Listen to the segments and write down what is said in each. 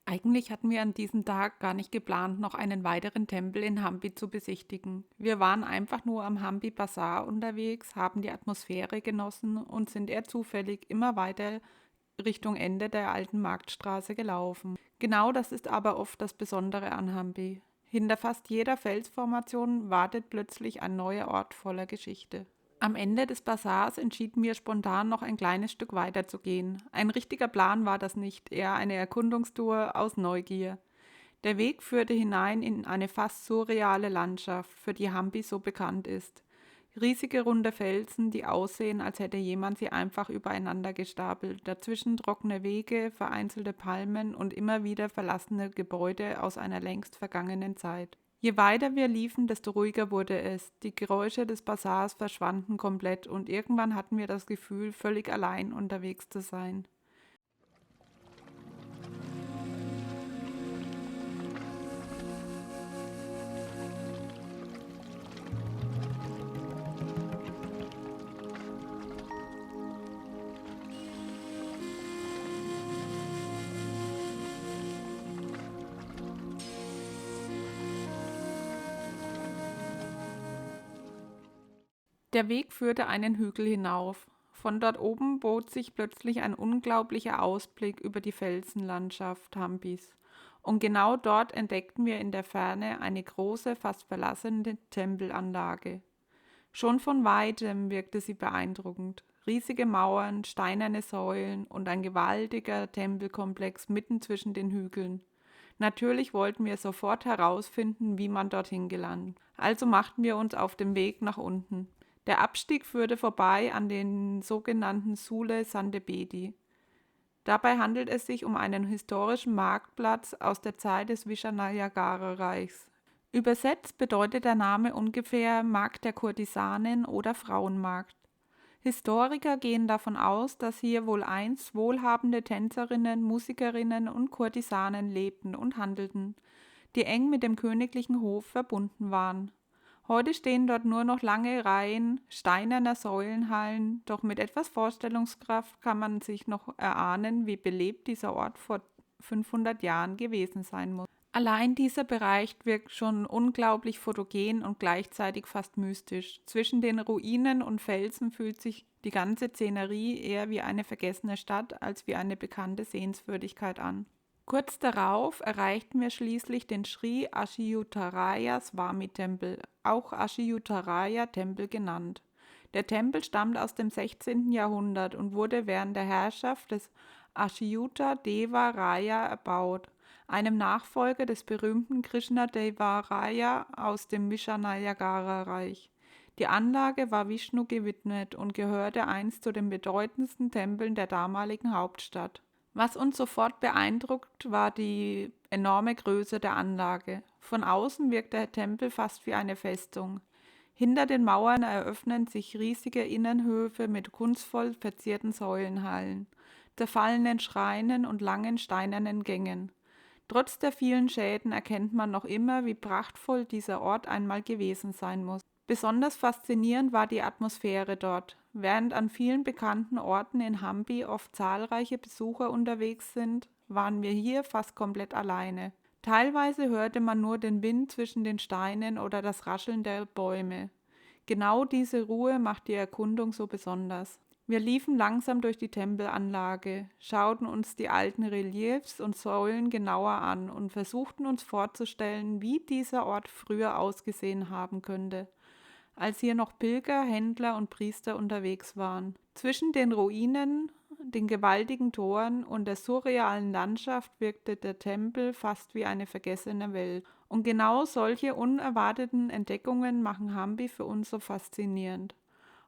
Eigentlich hatten wir an diesem Tag gar nicht geplant, noch einen weiteren Tempel in Hampi zu besichtigen. Wir waren einfach nur am Hampi Bazar unterwegs, haben die Atmosphäre genossen und sind eher zufällig immer weiter Richtung Ende der alten Marktstraße gelaufen. Genau das ist aber oft das Besondere an Hampi. Hinter fast jeder Felsformation wartet plötzlich ein neuer Ort voller Geschichte. Am Ende des Bazars entschieden wir spontan, noch ein kleines Stück weiter zu gehen. Ein richtiger Plan war das nicht, eher eine Erkundungstour aus Neugier. Der Weg führte hinein in eine fast surreale Landschaft, für die Hampi so bekannt ist. Riesige runde Felsen, die aussehen, als hätte jemand sie einfach übereinander gestapelt. Dazwischen trockene Wege, vereinzelte Palmen und immer wieder verlassene Gebäude aus einer längst vergangenen Zeit. Je weiter wir liefen, desto ruhiger wurde es. Die Geräusche des Bazars verschwanden komplett und irgendwann hatten wir das Gefühl, völlig allein unterwegs zu sein. Der Weg führte einen Hügel hinauf. Von dort oben bot sich plötzlich ein unglaublicher Ausblick über die Felsenlandschaft Hampis. Und genau dort entdeckten wir in der Ferne eine große, fast verlassene Tempelanlage. Schon von weitem wirkte sie beeindruckend. Riesige Mauern, steinerne Säulen und ein gewaltiger Tempelkomplex mitten zwischen den Hügeln. Natürlich wollten wir sofort herausfinden, wie man dorthin gelangt. Also machten wir uns auf den Weg nach unten. Der Abstieg führte vorbei an den sogenannten Sule Sandebedi. Dabei handelt es sich um einen historischen Marktplatz aus der Zeit des Vishanayagara-Reichs. Übersetzt bedeutet der Name ungefähr Markt der Kurtisanen oder Frauenmarkt. Historiker gehen davon aus, dass hier wohl einst wohlhabende Tänzerinnen, Musikerinnen und Kurtisanen lebten und handelten, die eng mit dem königlichen Hof verbunden waren. Heute stehen dort nur noch lange Reihen steinerner Säulenhallen, doch mit etwas Vorstellungskraft kann man sich noch erahnen, wie belebt dieser Ort vor 500 Jahren gewesen sein muss. Allein dieser Bereich wirkt schon unglaublich fotogen und gleichzeitig fast mystisch. Zwischen den Ruinen und Felsen fühlt sich die ganze Szenerie eher wie eine vergessene Stadt als wie eine bekannte Sehenswürdigkeit an. Kurz darauf erreichten wir schließlich den Sri Achyutaraya Swami Tempel, auch Achyutaraya Tempel genannt. Der Tempel stammt aus dem 16. Jahrhundert und wurde während der Herrschaft des Achyuta Deva Raya erbaut, einem Nachfolger des berühmten Krishna Deva Raya aus dem Vishanayagara-Reich. Die Anlage war Vishnu gewidmet und gehörte einst zu den bedeutendsten Tempeln der damaligen Hauptstadt. Was uns sofort beeindruckt, war die enorme Größe der Anlage. Von außen wirkt der Tempel fast wie eine Festung. Hinter den Mauern eröffnen sich riesige Innenhöfe mit kunstvoll verzierten Säulenhallen, zerfallenen Schreinen und langen steinernen Gängen. Trotz der vielen Schäden erkennt man noch immer, wie prachtvoll dieser Ort einmal gewesen sein muss. Besonders faszinierend war die Atmosphäre dort. Während an vielen bekannten Orten in Hampi oft zahlreiche Besucher unterwegs sind, waren wir hier fast komplett alleine. Teilweise hörte man nur den Wind zwischen den Steinen oder das Rascheln der Bäume. Genau diese Ruhe macht die Erkundung so besonders. Wir liefen langsam durch die Tempelanlage, schauten uns die alten Reliefs und Säulen genauer an und versuchten uns vorzustellen, wie dieser Ort früher ausgesehen haben könnte, als hier noch Pilger, Händler und Priester unterwegs waren. Zwischen den Ruinen, den gewaltigen Toren und der surrealen Landschaft wirkte der Tempel fast wie eine vergessene Welt. Und genau solche unerwarteten Entdeckungen machen Hampi für uns so faszinierend.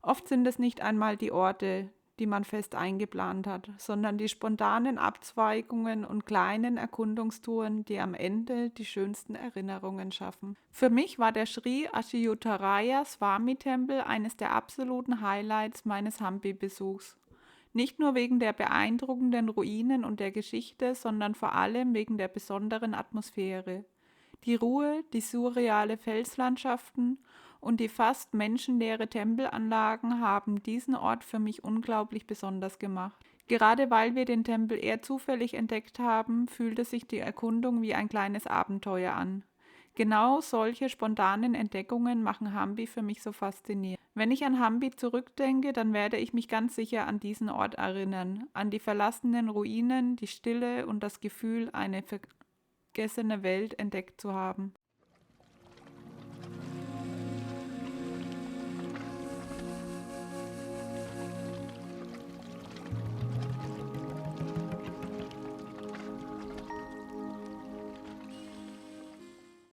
Oft sind es nicht einmal die Orte, die man fest eingeplant hat, sondern die spontanen Abzweigungen und kleinen Erkundungstouren, die am Ende die schönsten Erinnerungen schaffen. Für mich war der Sri Achyutaraya Swami Tempel eines der absoluten Highlights meines Hampi-Besuchs. Nicht nur wegen der beeindruckenden Ruinen und der Geschichte, sondern vor allem wegen der besonderen Atmosphäre. Die Ruhe, die surreale Felslandschaften und die fast menschenleere Tempelanlagen haben diesen Ort für mich unglaublich besonders gemacht. Gerade weil wir den Tempel eher zufällig entdeckt haben, fühlte sich die Erkundung wie ein kleines Abenteuer an. Genau solche spontanen Entdeckungen machen Hampi für mich so faszinierend. Wenn ich an Hampi zurückdenke, dann werde ich mich ganz sicher an diesen Ort erinnern, an die verlassenen Ruinen, die Stille und das Gefühl, eine vergessene Welt entdeckt zu haben.